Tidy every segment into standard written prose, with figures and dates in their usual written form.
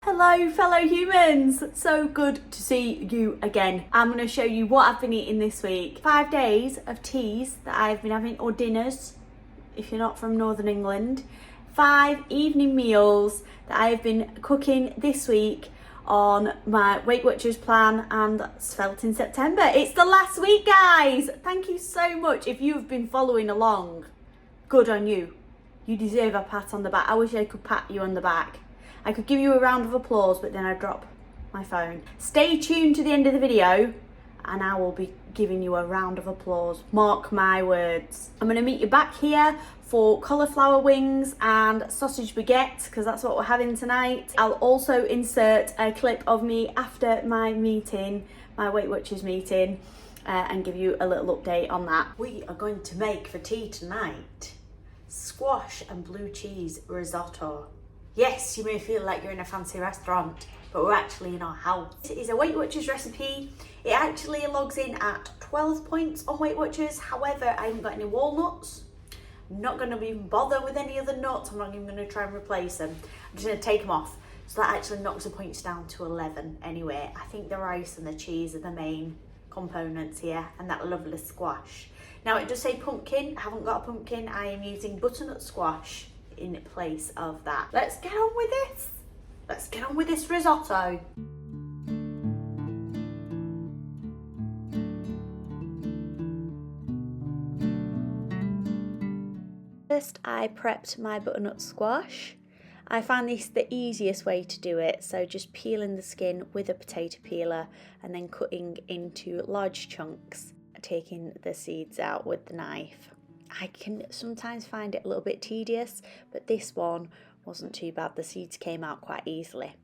Hello fellow humans, so good to see you again. I'm going to show you what I've been eating this week. 5 days of teas that I've been having, or dinners if you're not from Northern England. 5 evening meals that I have been cooking this week on my Weight Watchers plan, and that's felt in September. It's the last week, guys. Thank you so much. If you've been following along, good on you. You deserve a pat on the back. I wish I could pat you on the back. I could give you a round of applause, but then I'd drop my phone. Stay tuned to the end of the video and I will be giving you a round of applause. Mark my words. I'm going to meet you back here for cauliflower wings and sausage baguette, because that's what we're having tonight. I'll also insert a clip of me after my meeting, my Weight Watchers meeting, and give you a little update on that. We are going to make for tea tonight squash and blue cheese risotto. Yes, you may feel like you're in a fancy restaurant, but we're actually in our house. It is a Weight Watchers recipe. It actually logs in at 12 points on Weight Watchers. However, I haven't got any walnuts. I'm not going to even bother with any other nuts. I'm not even going to try and replace them. I'm just going to take them off. So that actually knocks the points down to 11 anyway. I think the rice and the cheese are the main components here, and that lovely squash. Now it does say pumpkin. I haven't got a pumpkin. I am using butternut squash in place of that. Let's get on with this. Let's get on with this risotto. First, I prepped my butternut squash. I find this the easiest way to do it, so just peeling the skin with a potato peeler and then cutting into large chunks, taking the seeds out with the knife. I can sometimes find it a little bit tedious, but this one wasn't too bad. The seeds came out quite easily.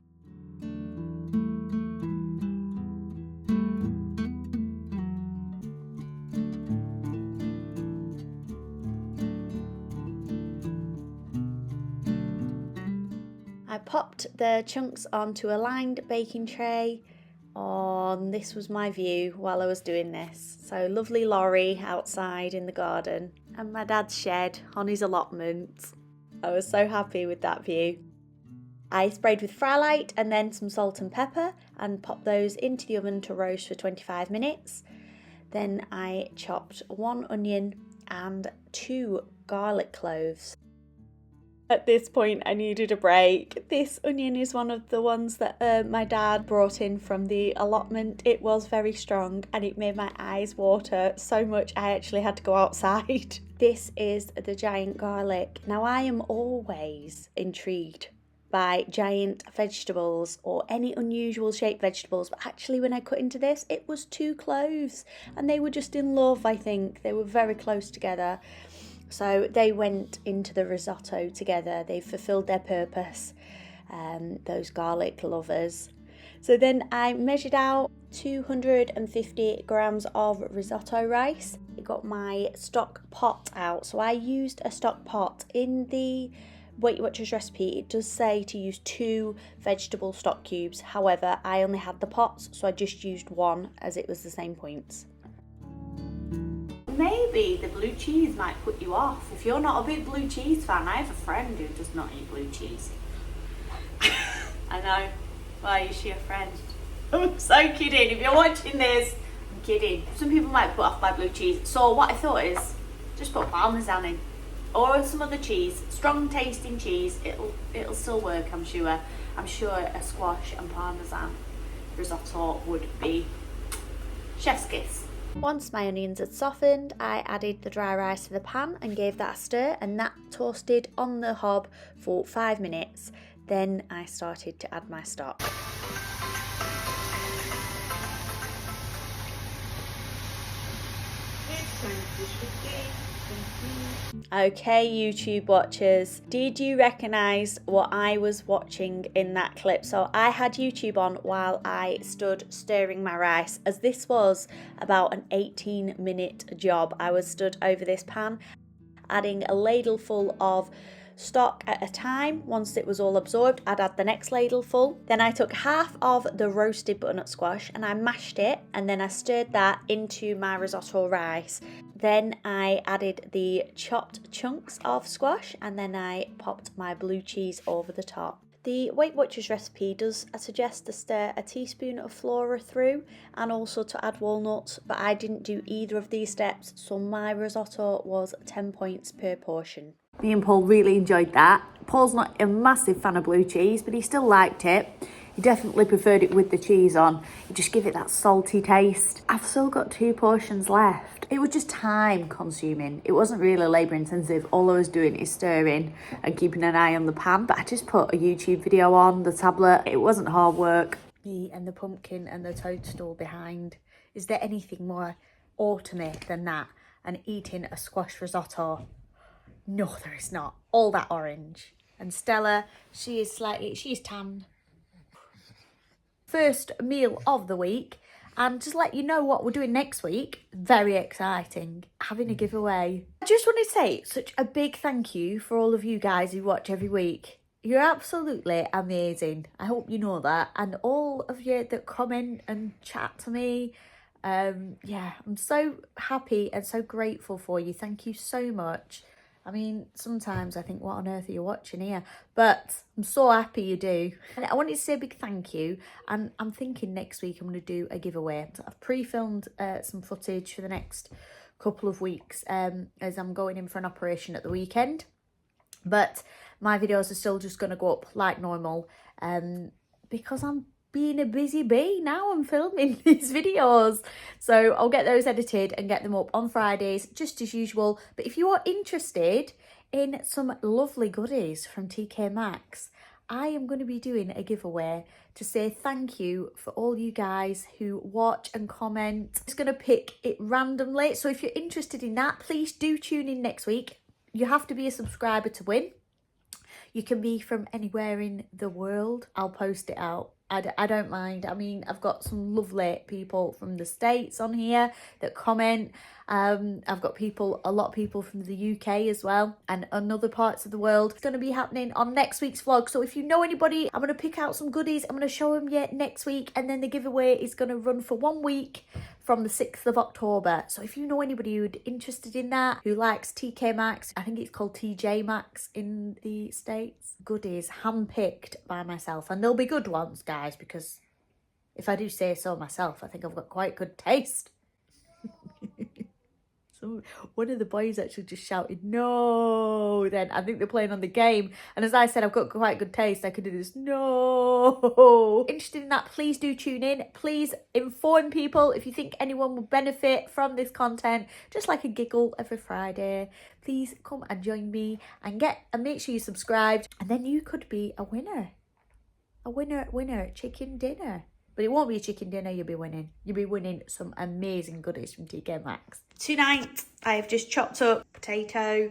I popped the chunks onto a lined baking tray. This was my view while I was doing this. So lovely lorry outside in the garden and my dad's shed on his allotment. I was so happy with that view. I sprayed with fry light and then some salt and pepper and popped those into the oven to roast for 25 minutes. Then I chopped 1 onion and 2 garlic cloves. At this point I needed a break. This onion is one of the ones that my dad brought in from the allotment. It was very strong and it made my eyes water so much I actually had to go outside. This is the giant garlic. Now I am always intrigued by giant vegetables or any unusual shaped vegetables, but actually when I cut into this it was 2 cloves and they were just in love. I think they were very close together. So they went into the risotto together. They fulfilled their purpose, those garlic lovers. So then I measured out 250 grams of risotto rice. I got my stock pot out. So I used a stock pot. In the Weight Watchers recipe, it does say to use 2 vegetable stock cubes. However, I only had the pots, so I just used 1 as it was the same points. Maybe the blue cheese might put you off. If you're not a big blue cheese fan, I have a friend who does not eat blue cheese. I know. Why is she a friend? I'm so kidding. If you're watching this, I'm kidding. Some people might be put off by blue cheese. So what I thought is, just put Parmesan in. Or some other cheese. Strong tasting cheese. It'll still work, I'm sure. I'm sure a squash and Parmesan risotto would be chef's kiss. Once my onions had softened, I added the dry rice to the pan and gave that a stir, and that toasted on the hob for 5 minutes. Then I started to add my stock. Okay, YouTube watchers, did you recognise what I was watching in that clip? So I had YouTube on while I stood stirring my rice, as this was about an 18-minute job. I was stood over this pan, adding a ladleful of stock at a time. Once it was all absorbed, I'd add the next ladleful. Then I took half of the roasted butternut squash and I mashed it, and then I stirred that into my risotto rice. Then I added the chopped chunks of squash, and then I popped my blue cheese over the top. The Weight Watchers recipe does suggest to stir a teaspoon of flora through and also to add walnuts, but I didn't do either of these steps, so my risotto was 10 points per portion. Me and Paul really enjoyed that. Paul's not a massive fan of blue cheese, but he still liked it. He definitely preferred it with the cheese on. It just give it that salty taste. I've still got 2 portions left. It was just time consuming. It wasn't really labour intensive. All I was doing is stirring and keeping an eye on the pan, but I just put a YouTube video on the tablet. It wasn't hard work. Me and the pumpkin and the toadstool behind. Is there anything more autumny than that? And eating a squash risotto? No, there is not. All that orange. And Stella, she's tanned. First meal of the week, and just let you know what we're doing next week. Very exciting. Having a giveaway. I just want to say such a big thank you for all of you guys who watch every week. You're absolutely amazing. I hope you know that. And all of you that comment and chat to me. Yeah, I'm so happy and so grateful for you. Thank you so much. I mean, sometimes I think, what on earth are you watching here? But I'm so happy you do. And I wanted to say a big thank you. And I'm thinking next week I'm going to do a giveaway. I've pre-filmed some footage for the next couple of weeks as I'm going in for an operation at the weekend. But my videos are still just going to go up like normal because I'm being a busy bee now. I'm filming these videos, so I'll get those edited and get them up on Fridays just as usual. But if you are interested in some lovely goodies from TK Maxx, I am going to be doing a giveaway to say thank you for all you guys who watch and comment. I'm just going to pick it randomly, so if you're interested in that, please do tune in next week. You have to be a subscriber to win. You can be from anywhere in the world. I'll post it out. I don't mind. I mean, I've got some lovely people from the States on here that comment. I've got a lot of people from the UK as well and other parts of the world. It's going to be happening on next week's vlog. So if you know anybody, I'm going to pick out some goodies. I'm going to show them next week. And then the giveaway is going to run for 1 week from the 6th of October. So if you know anybody who's interested in that, who likes TK Maxx, I think it's called TJ Maxx in the States. Goodies handpicked by myself. And they'll be good ones, guys, because if I do say so myself, I think I've got quite good taste. So one of the boys actually just shouted, no, then I think they're playing on the game. And as I said, I've got quite good taste. I could do this, no. Interested in that, please do tune in. Please inform people if you think anyone will benefit from this content. Just like a giggle every Friday. Please come and join me and make sure you're subscribed. And then you could be a winner. A winner, chicken dinner. But it won't be a chicken dinner you'll be winning. You'll be winning some amazing goodies from TK Maxx. Tonight, I have just chopped up potato.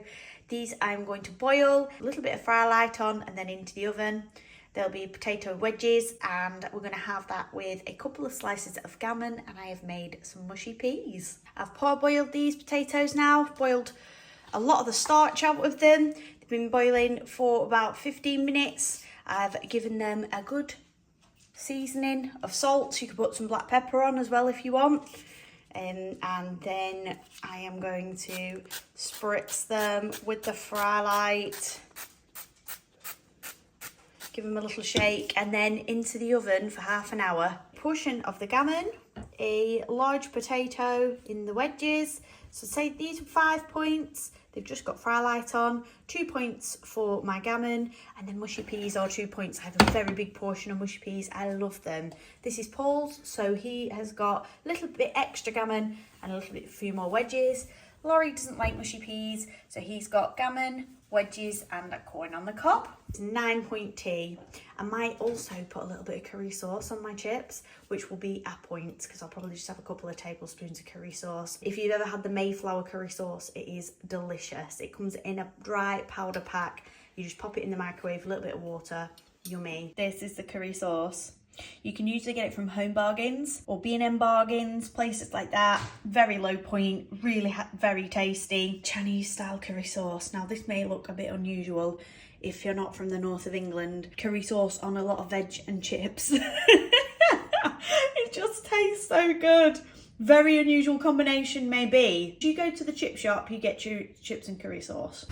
These I'm going to boil, a little bit of fry light on and then into the oven. There'll be potato wedges and we're going to have that with a couple of slices of gammon, and I have made some mushy peas. I've parboiled these potatoes now. Boiled a lot of the starch out of them. They've been boiling for about 15 minutes. I've given them a good seasoning of salt. You could put some black pepper on as well if you want. And then I am going to spritz them with the fry light. Give them a little shake and then into the oven for half an hour. Portion of the gammon, a large potato in the wedges. So say these are 5 points. They've just got fry light on. 2 points for my gammon, and then mushy peas are 2 points. I have a very big portion of mushy peas. I love them. This is Paul's, so he has got a little bit extra gammon and a few more wedges. Laurie doesn't like mushy peas, so he's got gammon, wedges and a corn on the cob. It's 9 point tea. I might also put a little bit of curry sauce on my chips, which will be a point because I'll probably just have a couple of tablespoons of curry sauce. If you've ever had the Mayflower curry sauce, it is delicious. It comes in a dry powder pack. You just pop it in the microwave, a little bit of water, yummy. This is the curry sauce. You can usually get it from Home Bargains or B&M Bargains, places like that. Very low point, really very tasty. Chinese style curry sauce. Now this may look a bit unusual if you're not from the north of England. Curry sauce on a lot of veg and chips. It just tastes so good. Very unusual combination maybe. If you go to the chip shop, you get your chips and curry sauce.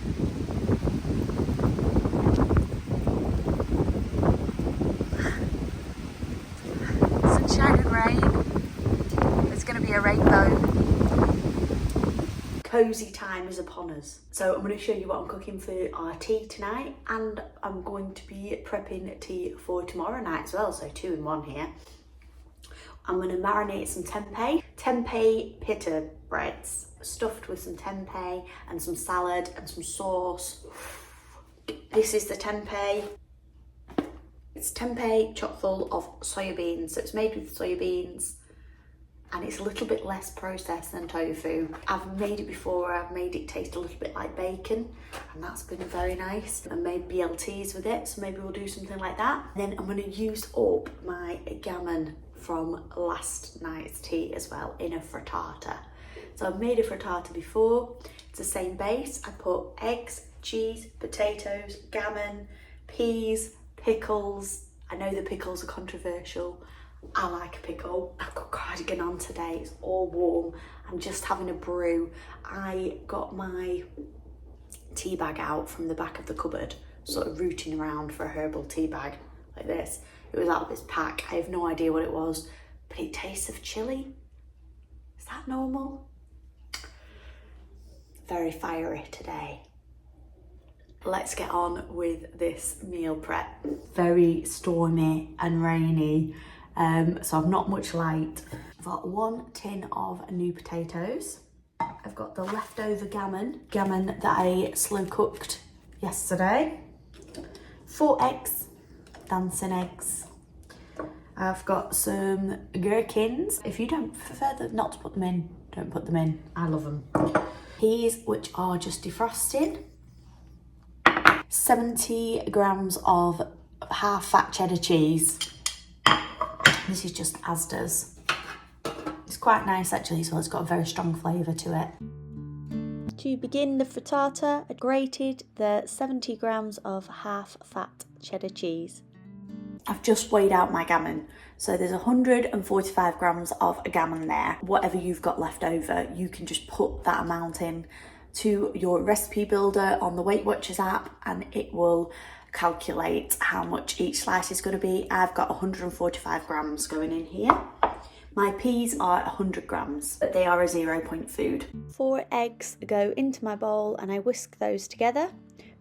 cozy time is upon us. So I'm going to show you what I'm cooking for our tea tonight, and I'm going to be prepping tea for tomorrow night as well, so 2 in 1 here. I'm going to marinate some tempeh pita breads, stuffed with some tempeh and some salad and some sauce. This is the tempeh. It's tempeh chock full of soya beans, so it's made with soya beans, and it's a little bit less processed than tofu. I've made it before, I've made it taste a little bit like bacon, and that's been very nice. I made BLTs with it, so maybe we'll do something like that. Then I'm going to use up my gammon from last night's tea as well in a frittata. So I've made a frittata before. It's the same base. I put eggs, cheese, potatoes, gammon, peas, pickles. I know the pickles are controversial. I like a pickle. I've got cardigan on today, it's all warm. I'm just having a brew. I got my tea bag out from the back of the cupboard, sort of rooting around for a herbal tea bag like this. It was out of this pack. I have no idea what it was, but it tastes of chilli. Is that normal? Very fiery today. Let's get on with this meal prep. Very stormy and rainy. So I've not much light. I've got 1 tin of new potatoes. I've got the leftover gammon that I slow cooked yesterday. 4 eggs, dancing eggs. I've got some gherkins. If you don't prefer not to put them in, don't put them in. I love them. Peas, which are just defrosted. 70 grams of half fat cheddar cheese. This is just Asda's. It's quite nice actually, so it's got a very strong flavour to it. To begin the frittata, I grated the 70 grams of half fat cheddar cheese. I've just weighed out my gammon. So there's 145 grams of gammon there. Whatever you've got left over, you can just put that amount in to your recipe builder on the Weight Watchers app, and it will calculate how much each slice is going to be. I've got 145 grams going in here. My peas are 100 grams, but they are a 0 point food. 4 eggs go into my bowl and I whisk those together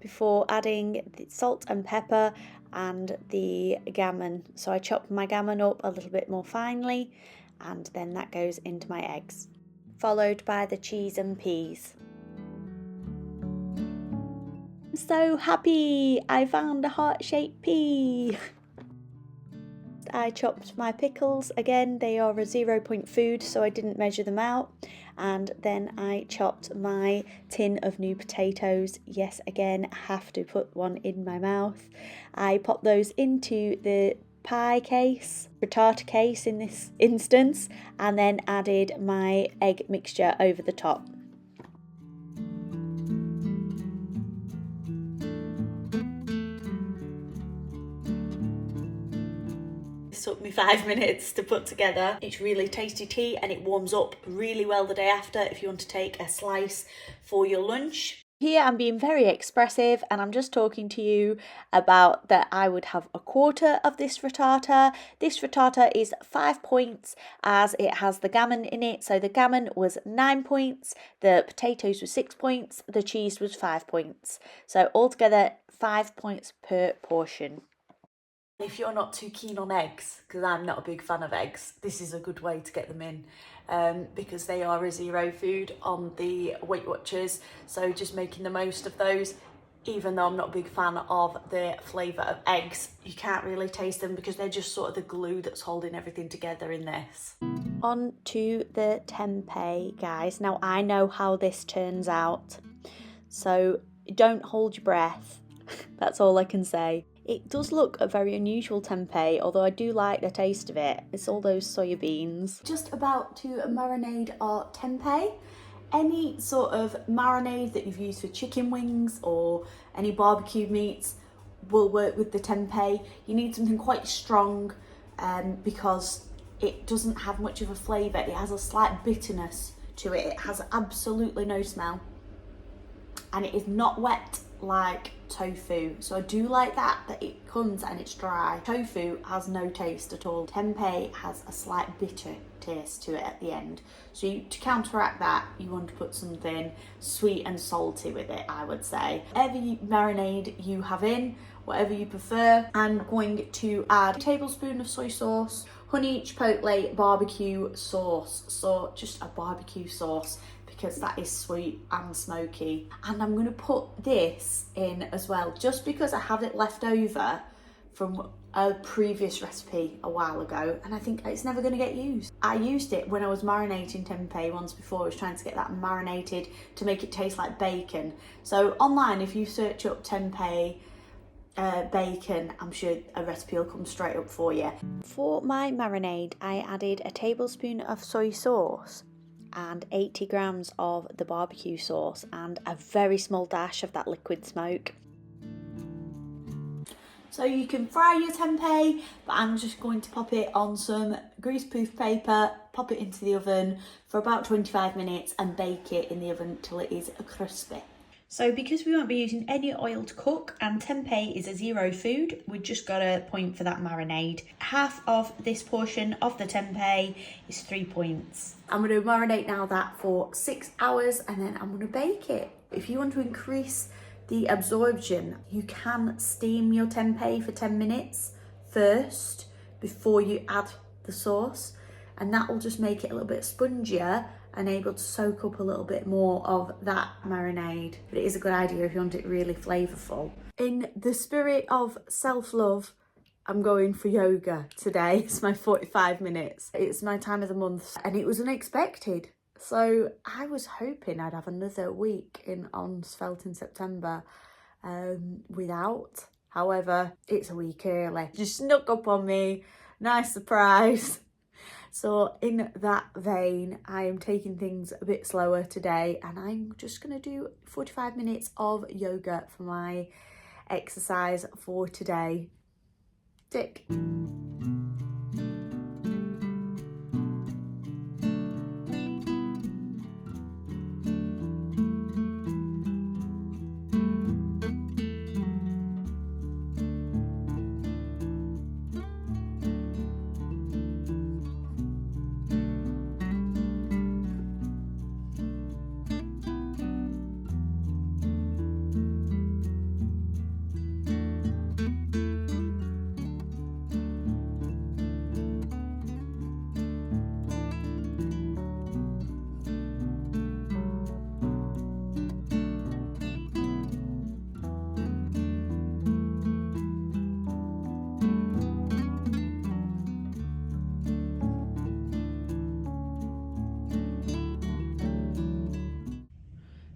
before adding the salt and pepper and the gammon. So I chop my gammon up a little bit more finely, and then that goes into my eggs, followed by the cheese and peas. So happy! I found a heart-shaped pea. I chopped my pickles. Again, they are a 0 point food, so I didn't measure them out. And then I chopped my tin of new potatoes. Yes, again, have to put one in my mouth. I popped those into the pie case, frittata case in this instance, and then added my egg mixture over the top. Took me 5 minutes to put together. It's really tasty tea and it warms up really well the day after if you want to take a slice for your lunch. Here I'm being very expressive and I'm just talking to you about that I would have a quarter of this frittata. This frittata is 5 points as it has the gammon in it. So the gammon was 9 points, the potatoes were 6 points, the cheese was 5 points. So altogether 5 points per portion. If you're not too keen on eggs, because I'm not a big fan of eggs, this is a good way to get them in because they are a 0 food on the Weight Watchers. So just making the most of those, even though I'm not a big fan of the flavour of eggs, you can't really taste them because they're just sort of the glue that's holding everything together in this. On to the tempeh, guys. Now I know how this turns out, so don't hold your breath. That's all I can say. It does look a very unusual tempeh, although I do like the taste of it. It's all those soya beans. Just about to marinade our tempeh. Any sort of marinade that you've used for chicken wings or any barbecue meats will work with the tempeh. You need something quite strong because it doesn't have much of a flavour. It has a slight bitterness to it. It has absolutely no smell. And it is not wet like tofu. So I do like that it comes and it's dry. Tofu has no taste at all. Tempeh has a slight bitter taste to it at the end. So to counteract that, you want to put something sweet and salty with it, I would say. Whatever marinade you have in, whatever you prefer. I'm going to add a tablespoon of soy sauce, honey chipotle barbecue sauce. So just a barbecue sauce, because that is sweet and smoky. And I'm going to put this in as well, just because I have it left over from a previous recipe a while ago, and I think it's never going to get used. I used it when I was marinating tempeh once before. I was trying to get that marinated to make it taste like bacon. So online, if you search up tempeh bacon, I'm sure a recipe will come straight up for you. For my marinade, I added a tablespoon of soy sauce and 80 grams of the barbecue sauce and a very small dash of that liquid smoke. So you can fry your tempeh, but I'm just going to pop it on some greaseproof paper, pop it into the oven for about 25 minutes and bake it in the oven till it is crispy. So because we won't be using any oil to cook and tempeh is a zero food, we've just got a point for that marinade. Half of this portion of the tempeh is 3 points. I'm going to marinate now that for 6 hours and then I'm going to bake it. If you want to increase the absorption, you can steam your tempeh for 10 minutes first before you add the sauce, and that will just make it a little bit spongier and able to soak up a little bit more of that marinade. But it is a good idea if you want it really flavourful. In the spirit of self-love, I'm going for yoga today. It's my 45 minutes. It's my time of the month and it was unexpected. So I was hoping I'd have another week on Svelte in September without. However, it's a week early. Just snuck up on me. Nice surprise. So in that vein, I am taking things a bit slower today and I'm just going to do 45 minutes of yoga for my exercise for today. Tick.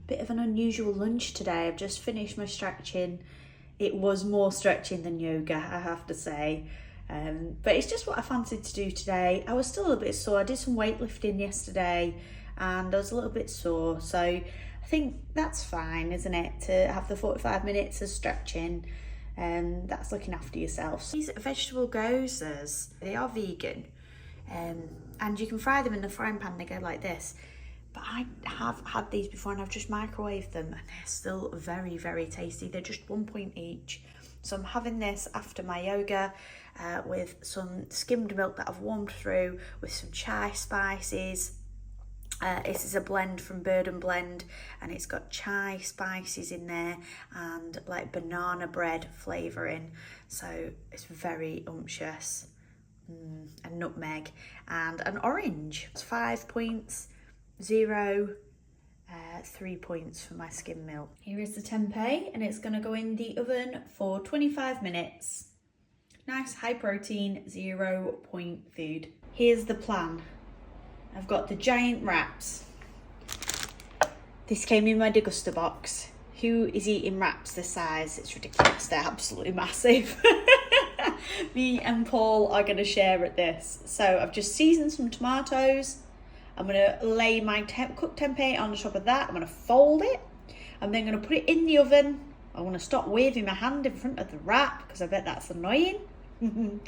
Bit of an unusual lunch today. I've just finished my stretching. It was more stretching than yoga, I have to say. But it's just what I fancied to do today. I was still a little bit sore. I did some weightlifting yesterday and I was a little bit sore. So I think that's fine, isn't it? To have the 45 minutes of stretching. That's looking after yourself. These vegetable gozas, they are vegan. And you can fry them in the frying pan. They go like this. But I have had these before and I've just microwaved them and they're still very, very tasty. They're just 1 point each. So I'm having this after my yoga with some skimmed milk that I've warmed through with some chai spices. This is a blend from Bird and Blend and it's got chai spices in there and like banana bread flavouring. So it's very umptious. And nutmeg and an orange. It's 5 points. 3 points for my skim milk. Here is the tempeh and it's going to go in the oven for 25 minutes. Nice high protein 0 point food. Here's the plan. I've got the giant wraps. This came in my deguster box. Who is eating wraps this size? It's ridiculous. They're absolutely massive. Me and Paul are going to share at this. So I've just seasoned some tomatoes. I'm going to lay my cooked tempeh on the top of that. I'm going to fold it. I'm then going to put it in the oven. I want to stop waving my hand in front of the wrap because I bet that's annoying. And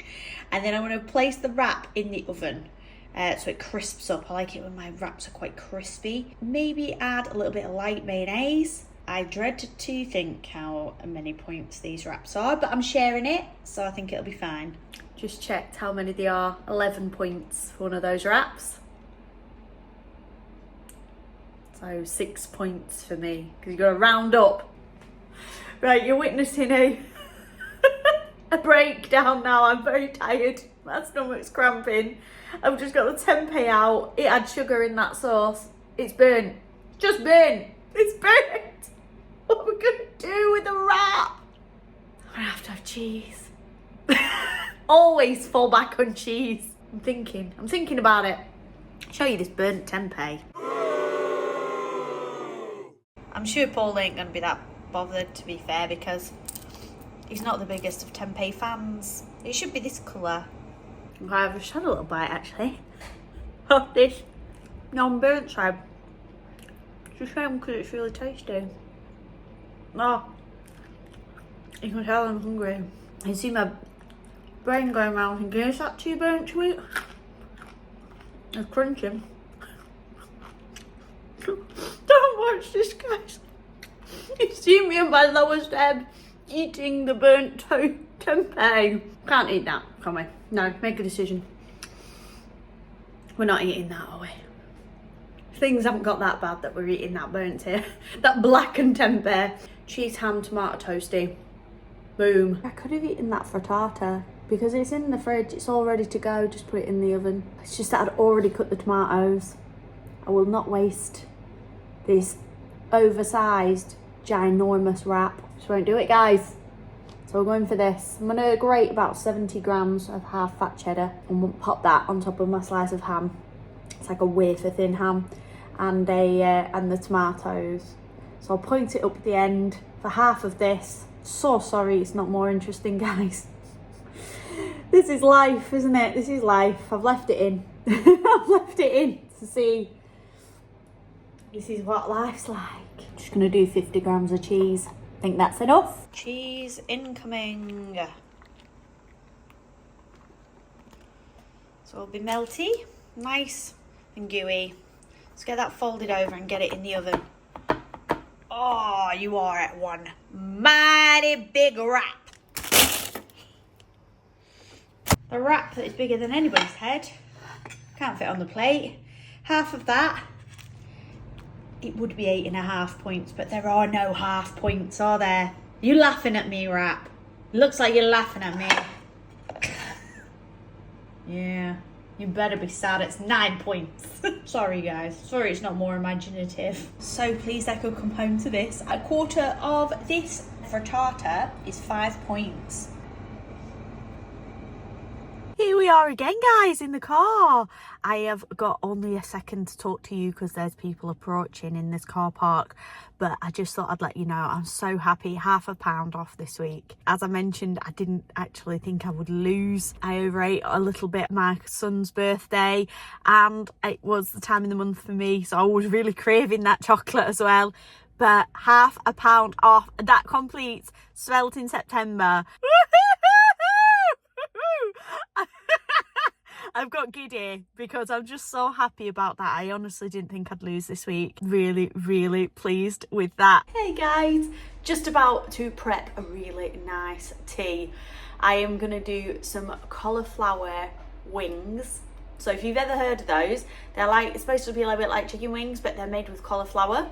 then I'm going to place the wrap in the oven so it crisps up. I like it when my wraps are quite crispy. Maybe add a little bit of light mayonnaise I dread to think how many points these wraps are, but I'm sharing it, so I think it'll be fine. Just checked how many they are. 11 points for one of those wraps. So 6 points for me, because you've got to round up. Right, you're witnessing a breakdown now. I'm very tired. My stomach's cramping. I've just got the tempeh out. It had sugar in that sauce. It's burnt. Just burnt. It's burnt. What are we going to do with the wrap? I'm going to have cheese. Always fall back on cheese. I'm thinking about it. I'll show you this burnt tempeh. I'm sure Paul ain't going to be that bothered, to be fair, because he's not the biggest of tempeh fans. It should be this colour. I've just had a little bite, actually, of this non-burnt side. It's a shame because it's really tasty. Oh, you can tell I'm hungry. I see my brain going around thinking, is that too burnt to eat? It's crunching. Don't watch this, guys. You see me at my lowest ebb eating the burnt tempeh. Can't eat that, can we? No, make a decision. We're not eating that, are we? Things haven't got that bad that we're eating that burnt here. That blackened tempeh. Cheese, ham, tomato toasty. Boom. I could have eaten that frittata because it's in the fridge. It's all ready to go. Just put it in the oven. It's just that I'd already cut the tomatoes. I will not waste this oversized, ginormous wrap. Just won't do it, guys. So we're going for this. I'm gonna grate about 70 grams of half fat cheddar and pop that on top of my slice of ham. It's like a wafer thin ham, and the tomatoes. So I'll point it up at the end for half of this. So sorry it's not more interesting, guys. This is life, isn't it? This is life. I've left it in. I've left it in to see. This is what life's like. I'm just gonna do 50 grams of cheese. I think that's enough. Cheese incoming. So it'll be melty, nice and gooey. Let's get that folded over and get it in the oven. Oh, you are at one mighty big wrap. A wrap that is bigger than anybody's head. Can't fit on the plate. Half of that, it would be 8.5 points, but there are no half points, are there? You laughing at me, wrap? Looks like you're laughing at me. Yeah. You better be sad, it's 9 points. Sorry guys, sorry it's not more imaginative. So pleased I could come home to this. A quarter of this frittata is 5 points. Here we are again, guys, in the car. I have got only a second to talk to you because there's people approaching in this car park, but I just thought I'd let you know I'm so happy. £0.5 off this week. As I mentioned, I didn't actually think I would lose. I overate a little bit my son's birthday, and it was the time of the month for me, so I was really craving that chocolate as well. But £0.5 off, that completes Svelte in September. I've got giddy because I'm just so happy about that. I honestly didn't think I'd lose this week. Really, really pleased with that. Hey guys, just about to prep a really nice tea. I am going to do some cauliflower wings. So if you've ever heard of those, they're like, it's supposed to be a little bit like chicken wings, but they're made with cauliflower.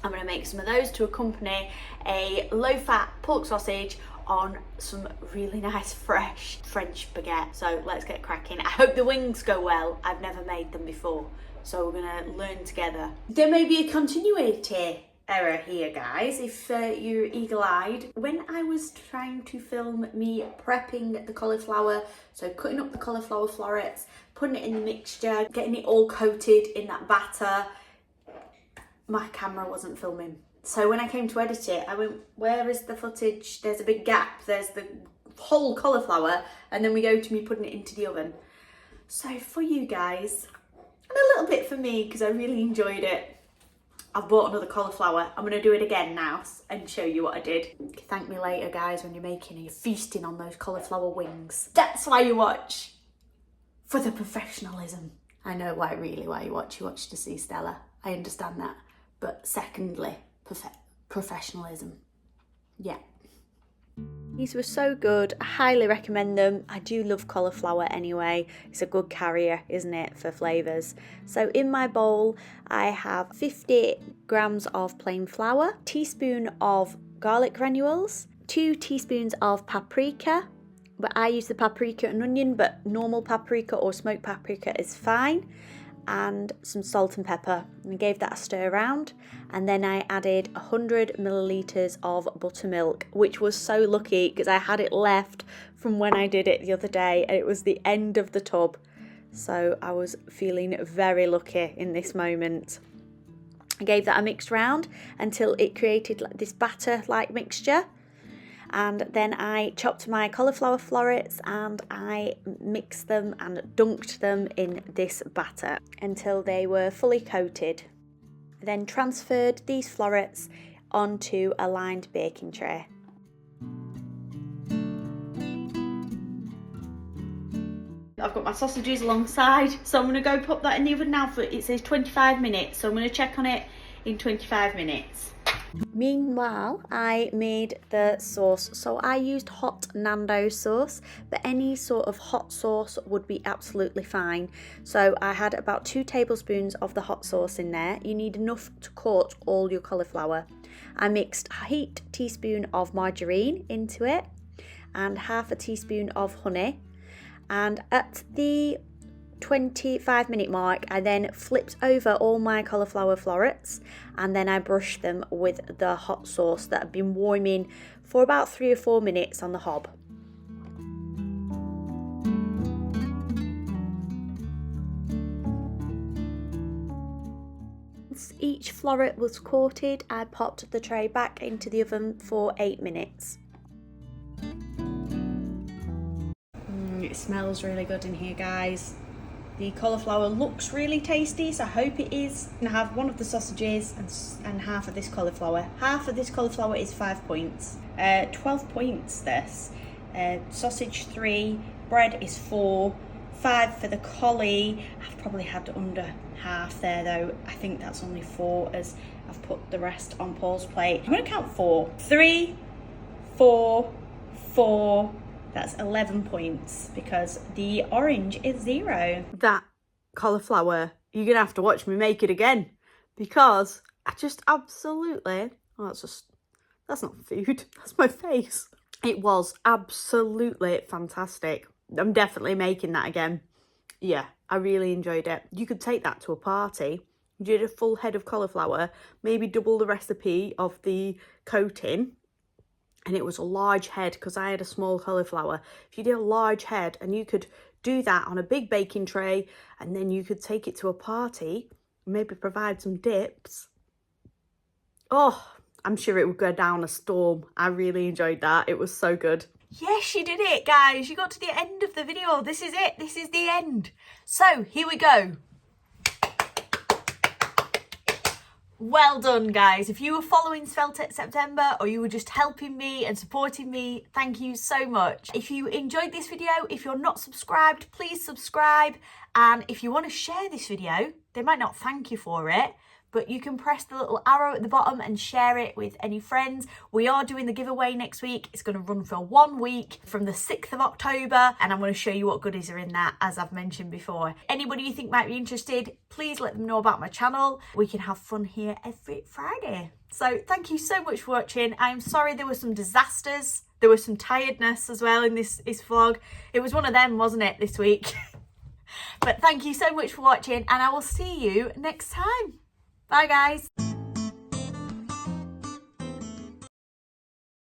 I'm going to make some of those to accompany a low-fat pork sausage on some really nice fresh French baguette. So let's get cracking. I hope the wings go well. I've never made them before, so we're gonna learn together. There may be a continuity error here, guys, if you're eagle-eyed. When I was trying to film me prepping the cauliflower, so cutting up the cauliflower florets, putting it in the mixture, getting it all coated in that batter, my camera wasn't filming. So when I came to edit it, I went, where is the footage? There's a big gap. There's the whole cauliflower, and then we go to me putting it into the oven. So for you guys, and a little bit for me, because I really enjoyed it, I've bought another cauliflower. I'm going to do it again now and show you what I did. Thank me later, guys, when you're making it. You're feasting on those cauliflower wings. That's why you watch. For the professionalism. I know why you watch to see Stella. I understand that. But secondly, professionalism. Yeah. These were so good. I highly recommend them. I do love cauliflower anyway. It's a good carrier, isn't it, for flavours. So in my bowl, I have 50 grams of plain flour, teaspoon of garlic granules, 2 teaspoons of paprika, but I use the paprika and onion, but normal paprika or smoked paprika is fine, and some salt and pepper, and gave that a stir around. And then I added 100 millilitres of buttermilk, which was so lucky because I had it left from when I did it the other day and it was the end of the tub, so I was feeling very lucky in this moment. I gave that a mix round until it created like this batter like mixture, and then I chopped my cauliflower florets and I mixed them and dunked them in this batter until they were fully coated. I then transferred these florets onto a lined baking tray. I've got my sausages alongside, so I'm going to go pop that in the oven now for, it says 25 minutes, so I'm going to check on it in 25 minutes. Meanwhile, I made the sauce. So I used hot Nando's sauce, but any sort of hot sauce would be absolutely fine. So I had about 2 tablespoons of the hot sauce in there. You need enough to coat all your cauliflower. I mixed a heaped teaspoon of margarine into it and half a teaspoon of honey. And at the 25-minute mark, I then flipped over all my cauliflower florets and then I brushed them with the hot sauce that had been warming for about 3 or 4 minutes on the hob. Once each floret was coated, I popped the tray back into the oven for 8 minutes. It smells really good in here, guys. The cauliflower looks really tasty, so I hope it is. I'm going to have one of the sausages and half of this cauliflower. Half of this cauliflower is 5 points. 12 points this. Sausage 3, bread is 4, 5 for the collie. I've probably had under half there though. I think that's only 4 as I've put the rest on Paul's plate. I'm going to count 4. 3, 4, 4. That's 11 points because the orange is 0. That cauliflower, you're going to have to watch me make it again because I just absolutely, oh, that's not food, that's my face. It was absolutely fantastic. I'm definitely making that again. Yeah, I really enjoyed it. You could take that to a party. You did a full head of cauliflower, maybe double the recipe of the coating. And it was a large head because I had a small cauliflower. If you did a large head, and you could do that on a big baking tray, and then you could take it to a party, maybe provide some dips. Oh, I'm sure it would go down a storm. I really enjoyed that. It was so good. Yes, you did it, guys. You got to the end of the video. This is it. This is the end. So here we go. Well done, guys. If you were following Svelte September or you were just helping me and supporting me, thank you so much. If you enjoyed this video, if you're not subscribed, please subscribe. And if you want to share this video, they might not thank you for it, but you can press the little arrow at the bottom and share it with any friends. We are doing the giveaway next week. It's going to run for 1 week from the 6th of October, and I'm going to show you what goodies are in that, as I've mentioned before. Anybody you think might be interested, please let them know about my channel. We can have fun here every Friday. So thank you so much for watching. I'm sorry there were some disasters. There was some tiredness as well in this vlog. It was one of them, wasn't it, this week? But thank you so much for watching, and I will see you next time. Bye, guys.